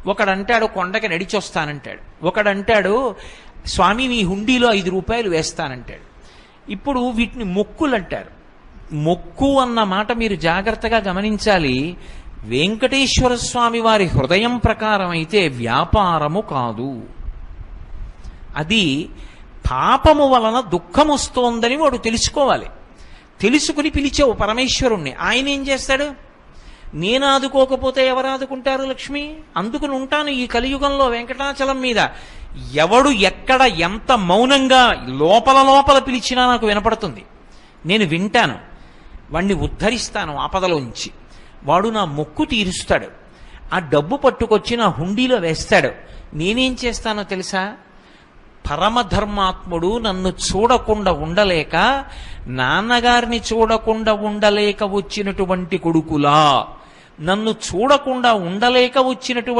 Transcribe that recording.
ఒకడంటాడు కొండకి నడిచొస్తానంటాడు, ఒకడంటాడు స్వామి మీ హుండీలో 5 రూపాయలు వేస్తానంటాడు. ఇప్పుడు వీటిని మొక్కులు అంటారు. మొక్కు అన్న మాట మీరు జాగ్రత్తగా గమనించాలి. వెంకటేశ్వర స్వామి వారి హృదయం ప్రకారం అయితే వ్యాపారము కాదు. అది పాపము వలన దుఃఖం వస్తోందని వాడు తెలుసుకోవాలి. తెలుసుకుని పిలిచావు పరమేశ్వరుణ్ణి, ఆయన ఏం చేస్తాడు? నేను ఆదుకోకపోతే ఎవరు ఆదుకుంటారు లక్ష్మి? అందుకుని ఉంటాను ఈ కలియుగంలో వెంకటాచలం మీద. ఎవడు ఎక్కడ ఎంత మౌనంగా లోపల లోపల పిలిచినా నాకు వినపడుతుంది. నేను వింటాను, వాణ్ణి ఉద్ధరిస్తాను ఆపదలోంచి. వాడు నా మొక్కు తీరుస్తాడు. ఆ డబ్బు పట్టుకొచ్చి నా హుండీలో వేస్తాడు. నేనేం చేస్తానో తెలుసా? పరమధర్మాత్ముడు నన్ను చూడకుండా ఉండలేక, నాన్నగారిని చూడకుండా ఉండలేక వచ్చినటువంటి కొడుకులా, నన్ను చూడకుండా ఉండలేక వచ్చినటువంటి